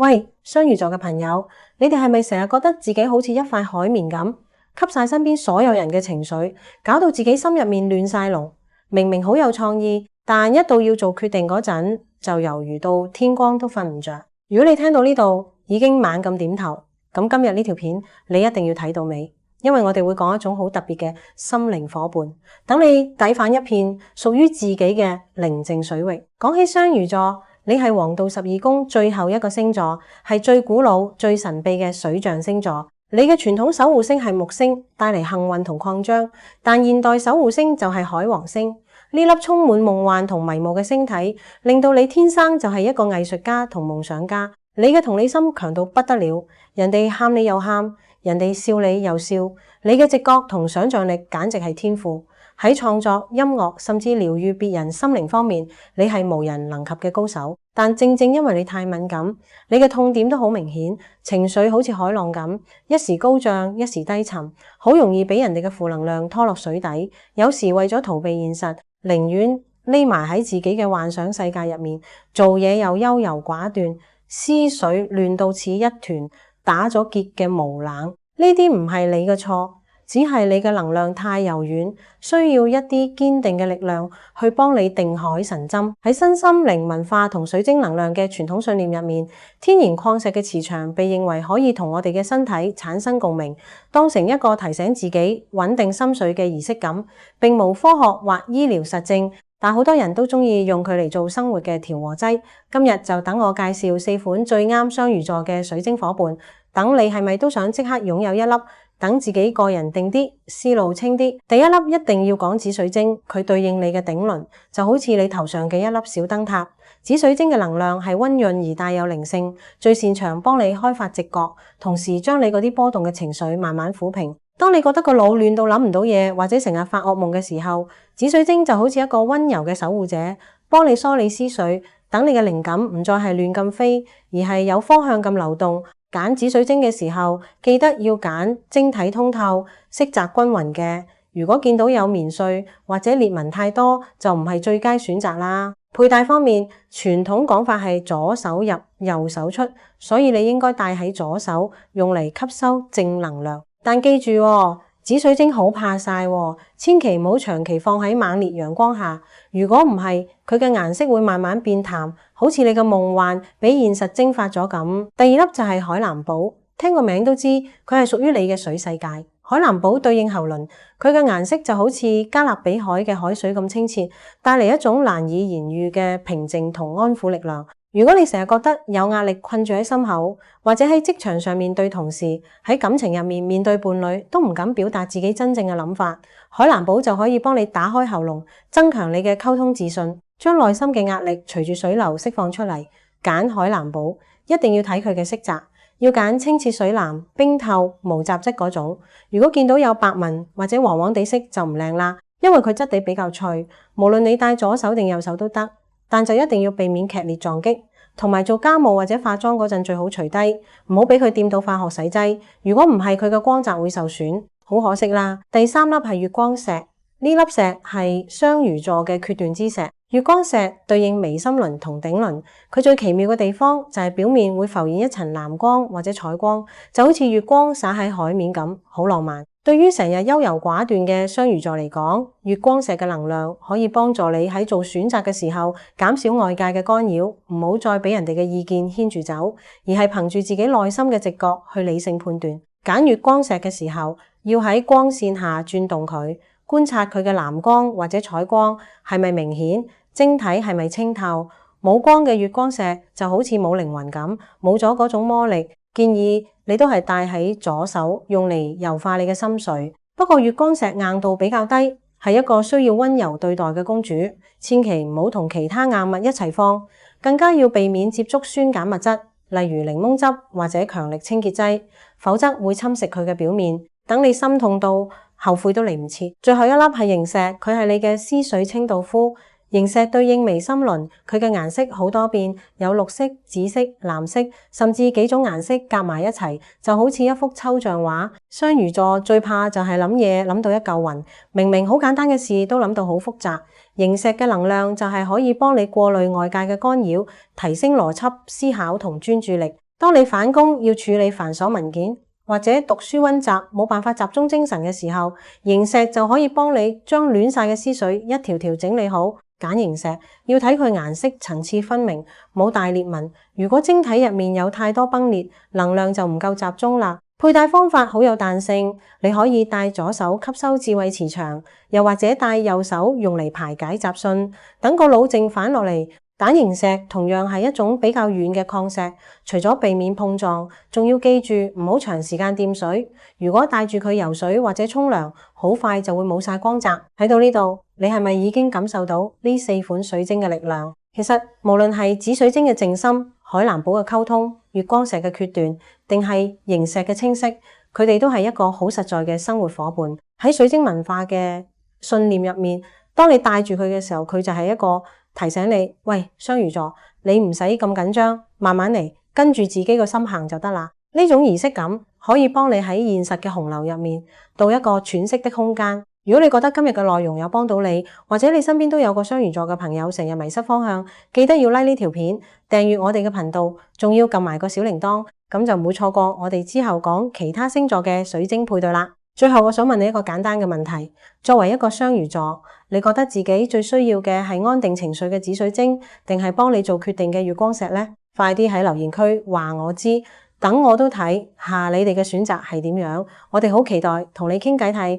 喂，雙魚座嘅朋友，你哋係咪成日覺得自己好似一塊海綿咁，吸晒身邊所有人嘅情緒，搞到自己心入面亂晒龍？明明好有創意，但一到要做決定嗰陣，就猶豫到天光都瞓唔着。如果你聽到呢度已經猛咁點頭，咁今日呢條片你一定要睇到尾，因為我哋會講一種好特別嘅心靈夥伴，等你抵返一片屬於自己嘅寧靜水域。講起雙魚座，你係黃道十二宮最後一個星座，係最古老、最神秘嘅水象星座。你嘅傳統守護星係木星，帶嚟幸運同擴張，但現代守護星就係海王星。呢粒充滿夢幻同迷霧嘅星體，令到你天生就係一個藝術家同夢想家。你嘅同理心強到不得了，人哋喊你又喊，人哋笑你又笑。你嘅直覺同想象力簡直係天賦。喺創作、音樂甚至療癒別人心靈方面，你係無人能及嘅高手。但正正因為你太敏感，你嘅痛點都好明顯，情緒好似海浪咁，一時高漲，一時低沉，好容易俾人哋嘅負能量拖落水底。有時為咗逃避現實，寧願匿埋喺自己嘅幻想世界入面，做嘢又優柔寡斷，思緒亂到似一團打咗結嘅毛冷。呢啲唔係你嘅錯，只係你嘅能量太柔軟，需要一啲堅定嘅力量去幫你定海神針。喺身心靈文化同水晶能量嘅傳統信念入面，天然礦石嘅磁場被認為可以同我哋嘅身體產生共鳴，當成一個提醒自己穩定心緒嘅儀式感，並無科學或醫療實證，但好多人都中意用佢嚟做生活嘅調和劑。今日就等我介紹4款最啱雙魚座嘅水晶夥伴，等你係咪都想即刻擁有一粒？等自己個人定啲，思路清啲。第一粒一定要講紫水晶，佢對應你嘅頂輪，就好似你頭上嘅一粒小燈塔。紫水晶嘅能量係溫潤而帶有靈性，最擅長幫你開發直覺，同時將你嗰啲波動嘅情緒慢慢撫平。當你覺得個腦亂到諗唔到嘢，或者成日發噩夢嘅時候，紫水晶就好似一個溫柔嘅守護者，幫你梳理思緒，等你嘅靈感唔再係亂咁飛，而係有方向咁流動。揀紫水晶嘅時候，記得要揀晶體通透、色澤均勻嘅。如果見到有棉絮或者裂紋太多，就唔係最佳選擇啦。佩戴方面，傳統講法係左手入、右手出，所以你應該戴喺左手，用嚟吸收正能量。但記住喎，紫水晶好怕曬喎，千祈唔好長期放喺猛烈陽光下。如果唔係，佢嘅顏色會慢慢變淡，好似你嘅夢幻俾現實蒸發咗咁。第二粒就係海藍寶，聽個名都知佢係屬於你嘅水世界。海藍寶對應喉輪，佢嘅顏色就好似加勒比海嘅海水咁清澈，帶嚟一種難以言喻嘅平靜同安撫力量。如果你成日覺得有壓力困住喺心口，或者喺職場上面對同事，喺感情入面面對伴侶都唔敢表達自己真正嘅諗法，海藍寶就可以幫你打開喉嚨，增強你嘅溝通自信，將內心嘅壓力隨住水流釋放出嚟。揀海藍寶一定要睇佢嘅色澤，要揀清澈水藍、冰透、無雜質嗰種。如果見到有白紋或者黃黃地色就唔靚啦，因為佢質地比較脆，無論你戴左手定右手都得。但就一定要避免劇烈撞擊，同埋做家務或者化妝嗰陣最好除低，唔好俾佢掂到化學洗劑。如果唔係，佢嘅光澤會受損，好可惜啦。第三粒係月光石，呢粒石係雙魚座嘅決斷之石。月光石對應眉心輪同頂輪，佢最奇妙嘅地方就係表面會浮現一層藍光或者彩光，就好似月光灑喺海面咁，好浪漫。對於成日優柔寡斷嘅雙魚座嚟講，月光石嘅能量可以幫助你喺做選擇嘅時候減少外界嘅干擾，唔好再俾人哋嘅意見牽住走，而係憑住自己內心嘅直覺去理性判斷。揀月光石嘅時候，要喺光線下轉動佢，觀察佢嘅藍光或者彩光係咪明顯，晶體係咪清透。冇光嘅月光石就好似冇靈魂咁，冇咗嗰種魔力。建議你都係戴喺左手，用嚟柔化你嘅心緒。不過月光石硬度比較低，係一個需要溫柔對待嘅公主，千祈唔好同其他硬物一齊放，更加要避免接觸酸鹼物質，例如檸檬汁或者強力清潔劑，否則會侵蝕佢嘅表面，等你心痛到後悔都嚟唔切。最後一粒係螢石，佢係你嘅思緒清道夫。螢石對應眉心輪，佢嘅顏色好多變，有綠色、紫色、藍色，甚至幾種顏色夾埋一齊，就好似一幅抽象畫。雙魚座最怕就係諗嘢諗到一嚿雲，明明好簡單嘅事都諗到好複雜。螢石嘅能量就係可以幫你過濾外界嘅干擾，提升邏輯、思考同專注力。當你返工要處理繁瑣文件，或者讀書溫習冇辦法集中精神嘅時候，螢石就可以幫你將亂晒嘅思緒一條條整理好。揀螢石要睇佢顏色層次分明，冇大裂紋。如果晶體入面有太多崩裂，能量就唔夠集中啦。佩戴方法好有彈性，你可以戴左手吸收智慧磁場，又或者戴右手用嚟排解雜訊。等個腦靜返落嚟，蛋螢石同樣係一種比較軟嘅礦石，除咗避免碰撞，仲要記住唔好長時間掂水。如果帶住佢游水或者沖涼，好快就會冇晒光澤。睇到呢度，你係咪已經感受到呢4款水晶嘅力量？其實無論係紫水晶嘅靜心、海藍寶嘅溝通、月光石嘅決斷，定係螢石嘅清晰，佢哋都係一個好實在嘅生活夥伴。喺水晶文化嘅信念入面，當你帶住佢嘅時候，佢就係一個提醒你，喂，雙魚座，你唔使咁緊張，慢慢嚟，跟住自己個心行就得啦。呢種儀式感可以幫你喺現實嘅洪流入面到一個喘息的空間。如果你覺得今日嘅內容有幫到你，或者你身邊都有個雙魚座嘅朋友成日迷失方向，記得要 like 呢條片，訂閱我哋嘅頻道，仲要撳埋個小鈴鐺，咁就唔會錯過我哋之後講其他星座嘅水晶配對啦。最後我想問你一個簡單嘅問題，作為一個雙魚座，你覺得自己最需要嘅係安定情緒嘅紫水晶，定係幫你做決定嘅月光石呢？快啲喺留言區話我知，等我都睇下你哋嘅選擇係點樣。我哋好期待同你傾偈睇。